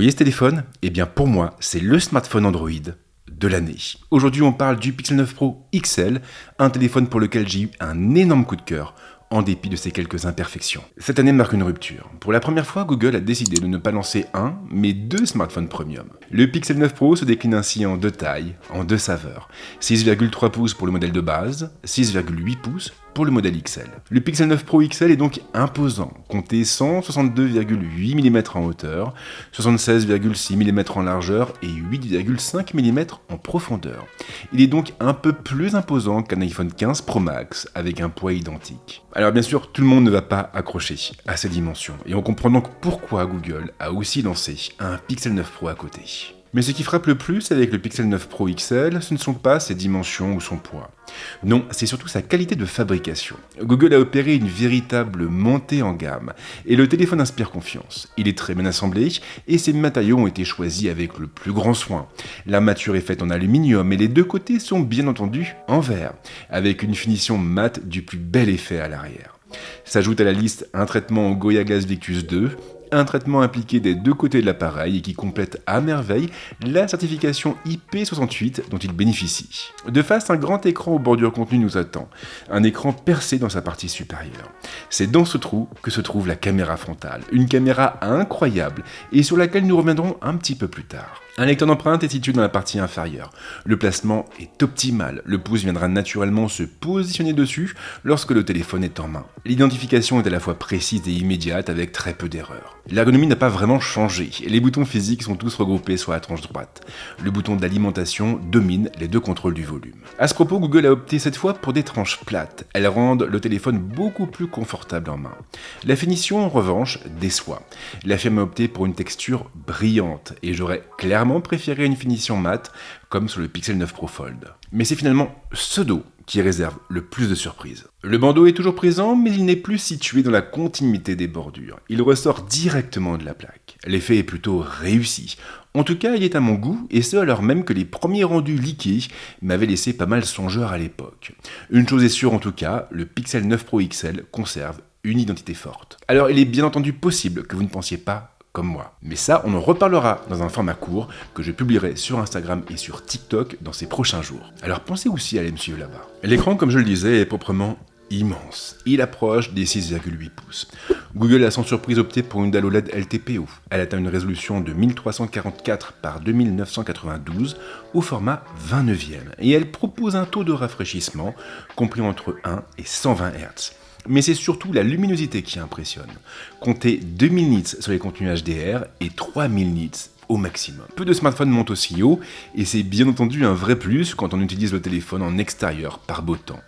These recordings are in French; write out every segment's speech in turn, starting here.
voyez ce téléphone? Eh bien pour moi, c'est le smartphone Android de l'année. Aujourd'hui, on parle du Pixel 9 Pro XL, un téléphone pour lequel j'ai eu un énorme coup de cœur, en dépit de ses quelques imperfections. Cette année marque une rupture. Pour la première fois, Google a décidé de ne pas lancer un, mais deux smartphones premium. Le Pixel 9 Pro se décline ainsi en deux tailles, en deux saveurs. 6,3 pouces pour le modèle de base, 6,8 pouces pour le modèle XL. Le Pixel 9 Pro XL est donc imposant, comptez 162,8 mm en hauteur, 76,6 mm en largeur et 8,5 mm en profondeur. Il est donc un peu plus imposant qu'un iPhone 15 Pro Max avec un poids identique. Alors bien sûr, tout le monde ne va pas accrocher à ces dimensions, et on comprend donc pourquoi Google a aussi lancé un Pixel 9 Pro à côté. Mais ce qui frappe le plus avec le Pixel 9 Pro XL, ce ne sont pas ses dimensions ou son poids. Non, c'est surtout sa qualité de fabrication. Google a opéré une véritable montée en gamme, et le téléphone inspire confiance. Il est très bien assemblé, et ses matériaux ont été choisis avec le plus grand soin. L'armature est faite en aluminium, et les deux côtés sont bien entendu en verre, avec une finition mate du plus bel effet à l'arrière. S'ajoute à la liste un traitement au Gorilla Glass Victus 2, un traitement appliqué des deux côtés de l'appareil et qui complète à merveille la certification IP68 dont il bénéficie. De face, un grand écran aux bordures contenues nous attend, un écran percé dans sa partie supérieure. C'est dans ce trou que se trouve la caméra frontale, une caméra incroyable et sur laquelle nous reviendrons un petit peu plus tard. Un lecteur d'empreinte est situé dans la partie inférieure. Le placement est optimal, le pouce viendra naturellement se positionner dessus lorsque le téléphone est en main. L'identification est à la fois précise et immédiate avec très peu d'erreurs. L'ergonomie n'a pas vraiment changé, les boutons physiques sont tous regroupés sur la tranche droite. Le bouton d'alimentation domine les deux contrôles du volume. À ce propos, Google a opté cette fois pour des tranches plates. Elles rendent le téléphone beaucoup plus confortable en main. La finition, en revanche, déçoit. La firme a opté pour une texture brillante, et j'aurais clairement préféré une finition mate, comme sur le Pixel 9 Pro Fold. Mais c'est finalement ce dos qui réserve le plus de surprises. Le bandeau est toujours présent, mais il n'est plus situé dans la continuité des bordures. Il ressort directement de la plaque. L'effet est plutôt réussi. En tout cas, il est à mon goût, et ce alors même que les premiers rendus leakés m'avaient laissé pas mal songeur à l'époque. Une chose est sûre en tout cas, le Pixel 9 Pro XL conserve une identité forte. Alors il est bien entendu possible que vous ne pensiez pas comme moi. Mais ça, on en reparlera dans un format court que je publierai sur Instagram et sur TikTok dans ces prochains jours. Alors pensez aussi à aller me suivre là-bas. L'écran, comme je le disais, est proprement immense. Il approche des 6,8 pouces. Google a sans surprise opté pour une dalle OLED LTPO. Elle atteint une résolution de 1344 par 2992 au format 29e et elle propose un taux de rafraîchissement compris entre 1 et 120 Hz. Mais c'est surtout la luminosité qui impressionne. Comptez 2000 nits sur les contenus HDR et 3000 nits au maximum. Peu de smartphones montent aussi haut, et c'est bien entendu un vrai plus quand on utilise le téléphone en extérieur par beau temps.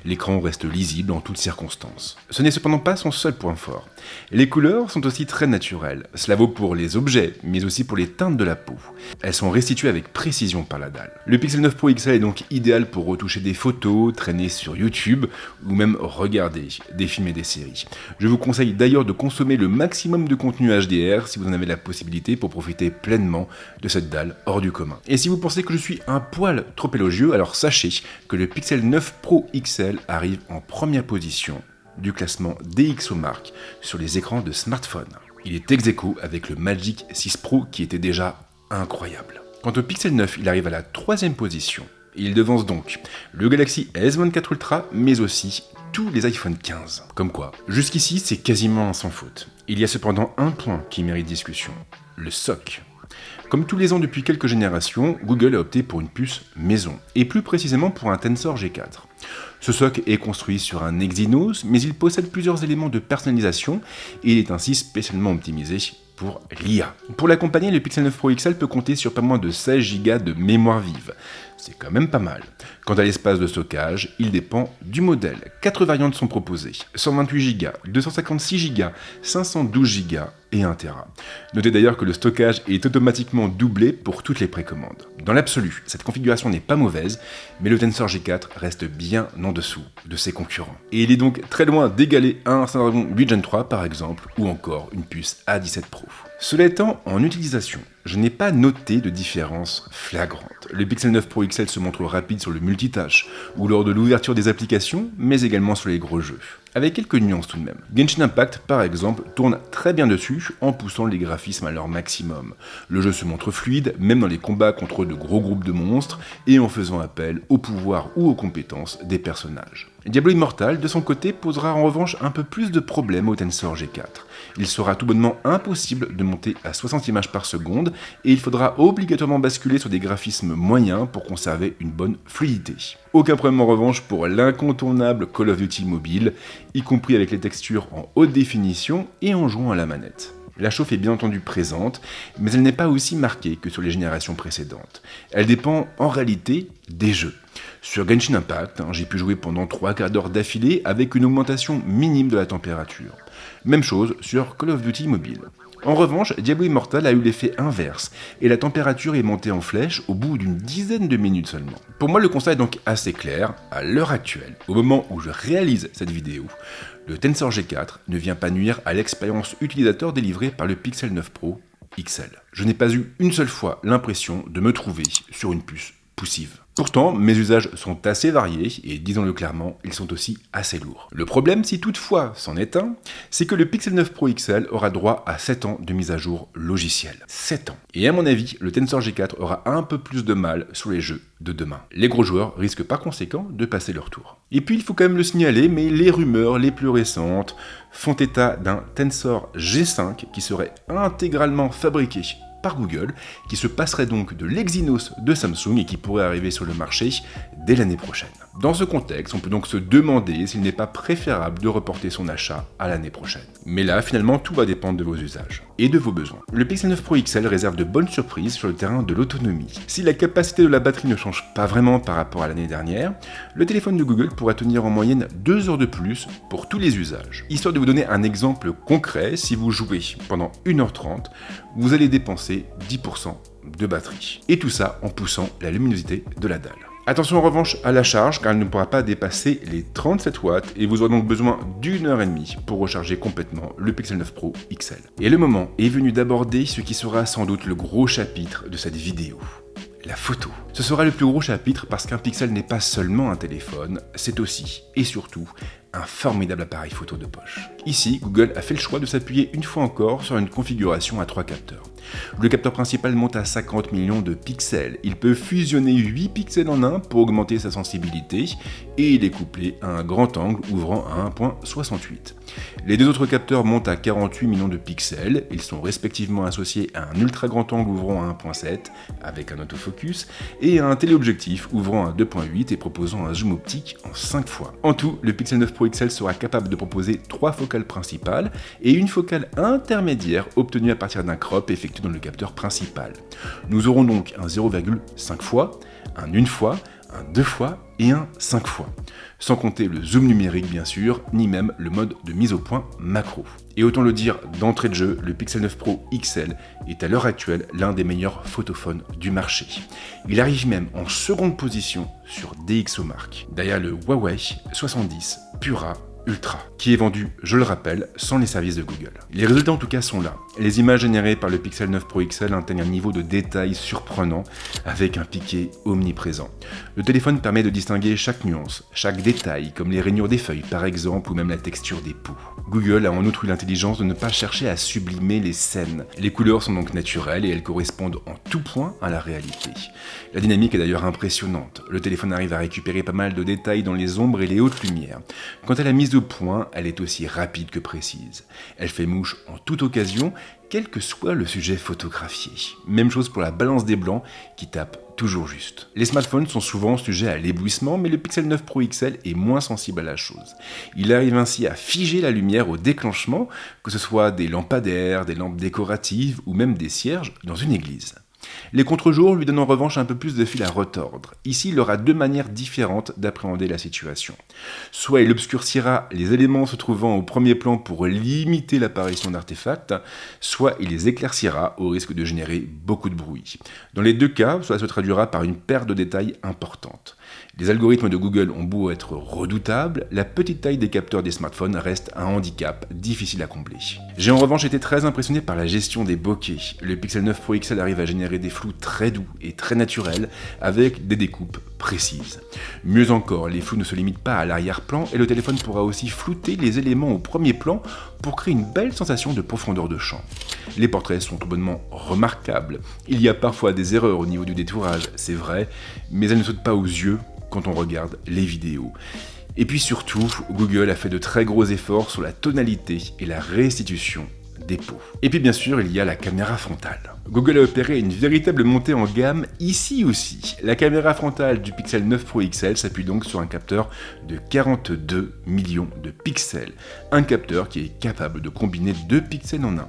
L'écran reste lisible en toutes circonstances. Ce n'est cependant pas son seul point fort. Les couleurs sont aussi très naturelles. Cela vaut pour les objets, mais aussi pour les teintes de la peau. Elles sont restituées avec précision par la dalle. Le Pixel 9 Pro XL est donc idéal pour retoucher des photos, traîner sur YouTube, ou même regarder des films et des séries. Je vous conseille d'ailleurs de consommer le maximum de contenu HDR si vous en avez la possibilité pour profiter pleinement de cette dalle hors du commun. Et si vous pensez que je suis un poil trop élogieux, alors sachez que le Pixel 9 Pro XL arrive en première position du classement DxOMark sur les écrans de smartphone. Il est ex-aequo avec le Magic 6 Pro qui était déjà incroyable. Quant au Pixel 9, il arrive à la 3e position. Il devance donc le Galaxy S24 Ultra, mais aussi tous les iPhone 15. Comme quoi, jusqu'ici, c'est quasiment sans faute. Il y a cependant un point qui mérite discussion, le SoC. Comme tous les ans depuis quelques générations, Google a opté pour une puce maison, et plus précisément pour un Tensor G4. Ce SoC est construit sur un Exynos, mais il possède plusieurs éléments de personnalisation, et il est ainsi spécialement optimisé pour l'IA. Pour l'accompagner, le Pixel 9 Pro XL peut compter sur pas moins de 16 Go de mémoire vive. C'est quand même pas mal. Quant à l'espace de stockage, il dépend du modèle. 4 variantes sont proposées, 128 Go, 256 Go, 512 Go et 1 Tera. Notez d'ailleurs que le stockage est automatiquement doublé pour toutes les précommandes. Dans l'absolu, cette configuration n'est pas mauvaise, mais le Tensor G4 reste bien en dessous de ses concurrents. Et il est donc très loin d'égaler un Snapdragon 8 Gen 3 par exemple, ou encore une puce A17 Pro. Cela étant, en utilisation, je n'ai pas noté de différence flagrante. Le Pixel 9 Pro XL se montre rapide sur le multitâche, ou lors de l'ouverture des applications, mais également sur les gros jeux. avec quelques nuances tout de même. Genshin Impact, par exemple, tourne très bien dessus en poussant les graphismes à leur maximum. Le jeu se montre fluide, même dans les combats contre de gros groupes de monstres, et en faisant appel au pouvoir ou aux compétences des personnages. Diablo Immortal, de son côté, posera en revanche un peu plus de problèmes au Tensor G4. Il sera tout bonnement impossible de monter à 60 images par seconde, et il faudra obligatoirement basculer sur des graphismes moyens pour conserver une bonne fluidité. Aucun problème en revanche pour l'incontournable Call of Duty mobile, y compris avec les textures en haute définition et en jouant à la manette. La chauffe est bien entendu présente, mais elle n'est pas aussi marquée que sur les générations précédentes. Elle dépend en réalité des jeux. Sur Genshin Impact, j'ai pu jouer pendant 3 quarts d'heure d'affilée avec une augmentation minime de la température. Même chose sur Call of Duty Mobile. En revanche, Diablo Immortal a eu l'effet inverse, et la température est montée en flèche au bout d'une dizaine de minutes seulement. Pour moi, le constat est donc assez clair, à l'heure actuelle, au moment où je réalise cette vidéo, le Tensor G4 ne vient pas nuire à l'expérience utilisateur délivrée par le Pixel 9 Pro XL. Je n'ai pas eu une seule fois l'impression de me trouver sur une puce poussive. Pourtant, mes usages sont assez variés et disons-le clairement, ils sont aussi assez lourds. Le problème, si toutefois c'en est un, c'est que le Pixel 9 Pro XL aura droit à 7 ans de mise à jour logicielle. 7 ans. Et à mon avis, le Tensor G4 aura un peu plus de mal sur les jeux de demain. Les gros joueurs risquent par conséquent de passer leur tour. Et puis il faut quand même le signaler, mais les rumeurs les plus récentes font état d'un Tensor G5 qui serait intégralement fabriqué par Google, qui se passerait donc de l'Exynos de Samsung et qui pourrait arriver sur le marché dès l'année prochaine. Dans ce contexte, on peut donc se demander s'il n'est pas préférable de reporter son achat à l'année prochaine. Mais là, finalement, tout va dépendre de vos usages et de vos besoins. Le Pixel 9 Pro XL réserve de bonnes surprises sur le terrain de l'autonomie. Si la capacité de la batterie ne change pas vraiment par rapport à l'année dernière, le téléphone de Google pourra tenir en moyenne 2 heures de plus pour tous les usages. Histoire de vous donner un exemple concret, si vous jouez pendant 1h30, vous allez dépenser 10% de batterie. Et tout ça en poussant la luminosité de la dalle. Attention en revanche à la charge, car elle ne pourra pas dépasser les 37 watts et vous aurez donc besoin d'1h30 pour recharger complètement le Pixel 9 Pro XL. Et le moment est venu d'aborder ce qui sera sans doute le gros chapitre de cette vidéo. La photo. Ce sera le plus gros chapitre parce qu'un Pixel n'est pas seulement un téléphone, c'est aussi et surtout un formidable appareil photo de poche. Ici, Google a fait le choix de s'appuyer une fois encore sur une configuration à 3 capteurs. Le capteur principal monte à 50 millions de pixels. Il peut fusionner 8 pixels en un pour augmenter sa sensibilité et il est couplé à un grand angle ouvrant à 1.68. Les deux autres capteurs montent à 48 millions de pixels. Ils sont respectivement associés à un ultra grand angle ouvrant à 1.7 avec un autofocus et à un téléobjectif ouvrant à 2.8 et proposant un zoom optique en 5 fois. En tout, le Pixel 9 Pro XL sera capable de proposer 3 focales principales et une focale intermédiaire obtenue à partir d'un crop effectué dans le capteur principal. Nous aurons donc un 0,5 fois, un 1 fois, un 2 fois et un 5 fois. Sans compter le zoom numérique bien sûr, ni même le mode de mise au point macro. Et autant le dire d'entrée de jeu, le Pixel 9 Pro XL est à l'heure actuelle l'un des meilleurs photophones du marché. Il arrive même en seconde position sur DxOMark, derrière le Huawei 70 Pura Ultra, qui est vendu, je le rappelle, sans les services de Google. Les résultats en tout cas sont là. Les images générées par le Pixel 9 Pro XL atteignent un niveau de détail surprenant, avec un piqué omniprésent. Le téléphone permet de distinguer chaque nuance, chaque détail, comme les rainures des feuilles par exemple, ou même la texture des peaux. Google a en outre eu l'intelligence de ne pas chercher à sublimer les scènes. Les couleurs sont donc naturelles et elles correspondent en tout point à la réalité. La dynamique est d'ailleurs impressionnante. Le téléphone arrive à récupérer pas mal de détails dans les ombres et les hautes lumières. Quant à la mise au point, elle est aussi rapide que précise. Elle fait mouche en toute occasion, quel que soit le sujet photographié. Même chose pour la balance des blancs qui tape toujours juste. Les smartphones sont souvent sujets à l'éblouissement, mais le Pixel 9 Pro XL est moins sensible à la chose. Il arrive ainsi à figer la lumière au déclenchement, que ce soit des lampadaires, des lampes décoratives ou même des cierges dans une église. Les contre-jours lui donnent en revanche un peu plus de fil à retordre. Ici, il aura deux manières différentes d'appréhender la situation. Soit il obscurcira les éléments se trouvant au premier plan pour limiter l'apparition d'artefacts, soit il les éclaircira au risque de générer beaucoup de bruit. Dans les deux cas, cela se traduira par une perte de détails importante. Les algorithmes de Google ont beau être redoutables, la petite taille des capteurs des smartphones reste un handicap difficile à combler. J'ai en revanche été très impressionné par la gestion des bokeh. Le Pixel 9 Pro XL arrive à générer générer des flous très doux et très naturels avec des découpes précises. Mieux encore, les flous ne se limitent pas à l'arrière-plan et le téléphone pourra aussi flouter les éléments au premier plan pour créer une belle sensation de profondeur de champ. Les portraits sont tout bonnement remarquables. Il y a parfois des erreurs au niveau du détourage, c'est vrai, mais elles ne sautent pas aux yeux quand on regarde les vidéos. Et puis surtout, Google a fait de très gros efforts sur la tonalité et la restitution des peaux. Et puis bien sûr, il y a la caméra frontale. Google a opéré une véritable montée en gamme ici aussi. La caméra frontale du Pixel 9 Pro XL s'appuie donc sur un capteur de 42 millions de pixels. Un capteur qui est capable de combiner 2 pixels en un.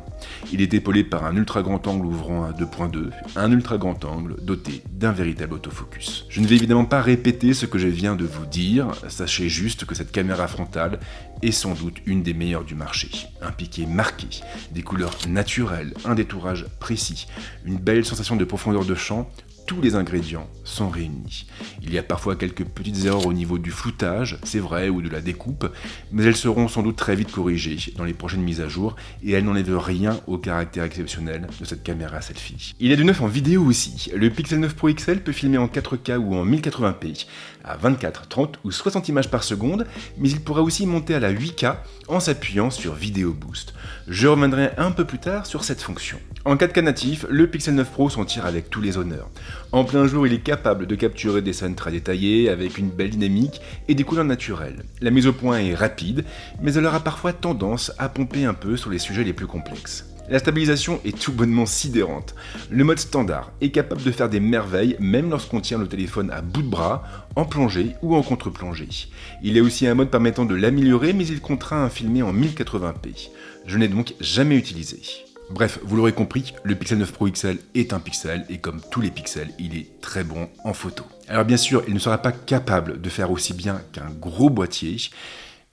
Il est épaulé par un ultra grand angle ouvrant à 2.2, un ultra grand angle doté d'un véritable autofocus. Je ne vais évidemment pas répéter ce que je viens de vous dire, sachez juste que cette caméra frontale est sans doute une des meilleures du marché. Un piqué marqué, des couleurs naturelles, un détourage précis, une belle sensation de profondeur de champ, tous les ingrédients sont réunis. Il y a parfois quelques petites erreurs au niveau du floutage, c'est vrai, ou de la découpe, mais elles seront sans doute très vite corrigées dans les prochaines mises à jour et elles n'enlèvent rien au caractère exceptionnel de cette caméra selfie. Il y a du neuf en vidéo aussi. Le Pixel 9 Pro XL peut filmer en 4K ou en 1080p à 24, 30 ou 60 images par seconde, mais il pourra aussi monter à la 8K en s'appuyant sur Video Boost. Je reviendrai un peu plus tard sur cette fonction. En 4K natif, le Pixel 9 Pro s'en tire avec tous les honneurs. En plein jour, il est capable de capturer des scènes très détaillées, avec une belle dynamique et des couleurs naturelles. La mise au point est rapide, mais elle aura parfois tendance à pomper un peu sur les sujets les plus complexes. La stabilisation est tout bonnement sidérante. Le mode standard est capable de faire des merveilles même lorsqu'on tient le téléphone à bout de bras, en plongée ou en contre-plongée. Il y a aussi un mode permettant de l'améliorer, mais il contraint à filmer en 1080p. Je n'ai donc jamais utilisé. Bref, vous l'aurez compris, le Pixel 9 Pro XL est un pixel et comme tous les pixels, il est très bon en photo. Alors bien sûr, il ne sera pas capable de faire aussi bien qu'un gros boîtier,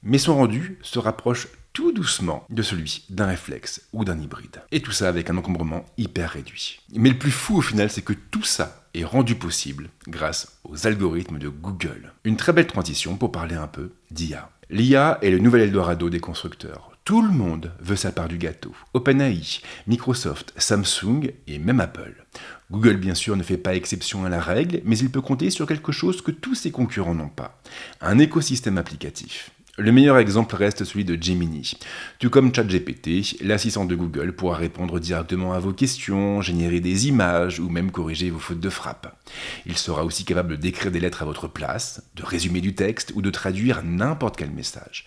mais son rendu se rapproche tout doucement de celui d'un réflexe ou d'un hybride. Et tout ça avec un encombrement hyper réduit. Mais le plus fou au final, c'est que tout ça est rendu possible grâce aux algorithmes de Google. Une très belle transition pour parler un peu d'IA. L'IA est le nouvel Eldorado des constructeurs. Tout le monde veut sa part du gâteau. OpenAI, Microsoft, Samsung et même Apple. Google bien sûr ne fait pas exception à la règle, mais il peut compter sur quelque chose que tous ses concurrents n'ont pas. Un écosystème applicatif. Le meilleur exemple reste celui de Gemini. Tout comme ChatGPT, l'assistant de Google pourra répondre directement à vos questions, générer des images ou même corriger vos fautes de frappe. Il sera aussi capable d'écrire des lettres à votre place, de résumer du texte ou de traduire n'importe quel message.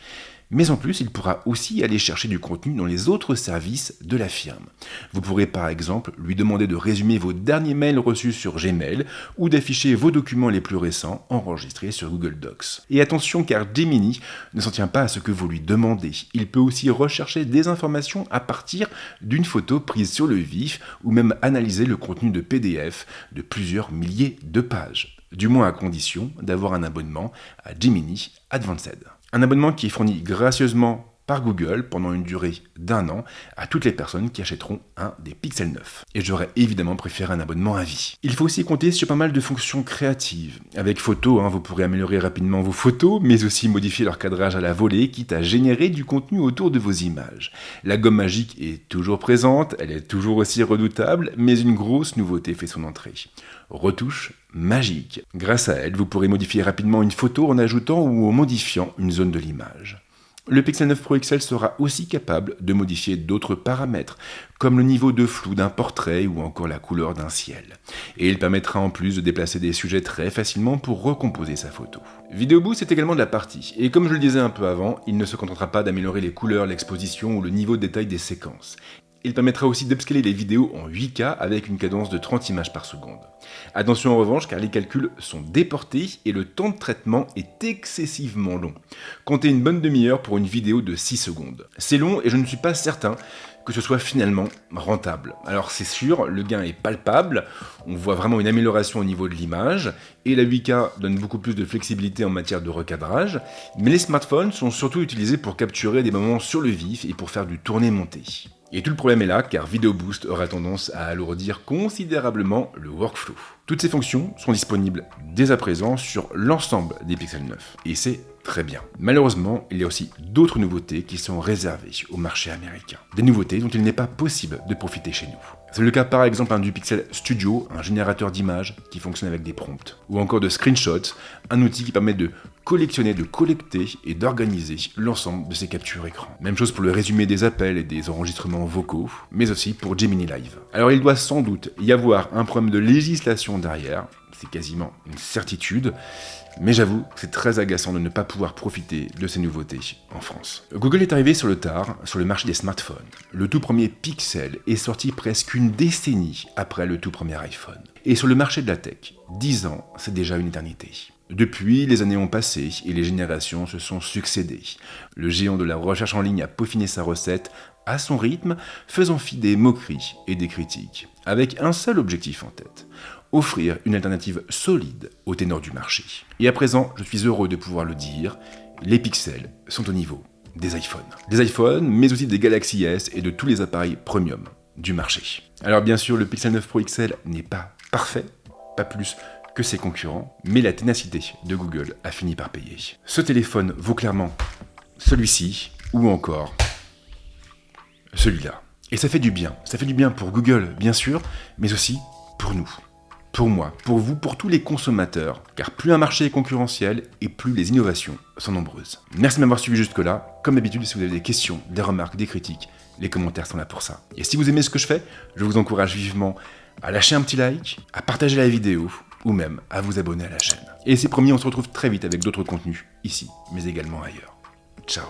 Mais en plus, il pourra aussi aller chercher du contenu dans les autres services de la firme. Vous pourrez par exemple lui demander de résumer vos derniers mails reçus sur Gmail ou d'afficher vos documents les plus récents enregistrés sur Google Docs. Et attention car Gemini ne s'en tient pas à ce que vous lui demandez. Il peut aussi rechercher des informations à partir d'une photo prise sur le vif ou même analyser le contenu de PDF de plusieurs milliers de pages. Du moins à condition d'avoir un abonnement à Gemini Advanced. Un abonnement qui est fourni gracieusement par Google pendant une durée d'1 an à toutes les personnes qui achèteront un des Pixel 9. Et j'aurais évidemment préféré un abonnement à vie. Il faut aussi compter sur pas mal de fonctions créatives. Avec photo, vous pourrez améliorer rapidement vos photos, mais aussi modifier leur cadrage à la volée, quitte à générer du contenu autour de vos images. La gomme magique est toujours présente, elle est toujours aussi redoutable, mais une grosse nouveauté fait son entrée. Retouche magique. Grâce à elle, vous pourrez modifier rapidement une photo en ajoutant ou en modifiant une zone de l'image. Le Pixel 9 Pro XL sera aussi capable de modifier d'autres paramètres, comme le niveau de flou d'un portrait ou encore la couleur d'un ciel. Et il permettra en plus de déplacer des sujets très facilement pour recomposer sa photo. Video Boost est également de la partie, et comme je le disais un peu avant, il ne se contentera pas d'améliorer les couleurs, l'exposition ou le niveau de détail des séquences. Il permettra aussi d'upscaler les vidéos en 8K avec une cadence de 30 images par seconde. Attention en revanche car les calculs sont déportés et le temps de traitement est excessivement long. Comptez une bonne demi-heure pour une vidéo de 6 secondes. C'est long et je ne suis pas certain que ce soit finalement rentable. Alors c'est sûr, le gain est palpable, on voit vraiment une amélioration au niveau de l'image, et la 8K donne beaucoup plus de flexibilité en matière de recadrage, mais les smartphones sont surtout utilisés pour capturer des moments sur le vif et pour faire du tourné-monté. Et tout le problème est là, car Video Boost aura tendance à alourdir considérablement le workflow. Toutes ces fonctions sont disponibles dès à présent sur l'ensemble des Pixel 9, et c'est très bien. Malheureusement, il y a aussi d'autres nouveautés qui sont réservées au marché américain. Des nouveautés dont il n'est pas possible de profiter chez nous. C'est le cas par exemple du Pixel Studio, un générateur d'images qui fonctionne avec des prompts, ou encore de Screenshots, un outil qui permet de collectionner, de collecter et d'organiser l'ensemble de ces captures écran. Même chose pour le résumé des appels et des enregistrements vocaux, mais aussi pour Gemini Live. Alors il doit sans doute y avoir un problème de législation derrière, c'est quasiment une certitude, mais j'avoue que c'est très agaçant de ne pas pouvoir profiter de ces nouveautés en France. Google est arrivé sur le tard sur le marché des smartphones. Le tout premier Pixel est sorti presque une décennie après le tout premier iPhone. Et sur le marché de la tech, 10 ans, c'est déjà une éternité. Depuis, les années ont passé et les générations se sont succédées. Le géant de la recherche en ligne a peaufiné sa recette à son rythme, faisant fi des moqueries et des critiques, avec un seul objectif en tête: offrir une alternative solide aux ténors du marché. Et à présent, je suis heureux de pouvoir le dire, les pixels sont au niveau des iPhones. Des iPhones, mais aussi des Galaxy S et de tous les appareils premium du marché. Alors bien sûr, le Pixel 9 Pro XL n'est pas parfait, pas plus que ses concurrents, mais la ténacité de Google a fini par payer. Ce téléphone vaut clairement celui-ci, ou encore celui-là. Et ça fait du bien pour Google, bien sûr, mais aussi pour nous. Pour moi, pour vous, pour tous les consommateurs, car plus un marché est concurrentiel et plus les innovations sont nombreuses. Merci de m'avoir suivi jusque-là. Comme d'habitude, si vous avez des questions, des remarques, des critiques, les commentaires sont là pour ça. Et si vous aimez ce que je fais, je vous encourage vivement à lâcher un petit like, à partager la vidéo, ou même à vous abonner à la chaîne. Et c'est promis, on se retrouve très vite avec d'autres contenus, ici, mais également ailleurs. Ciao.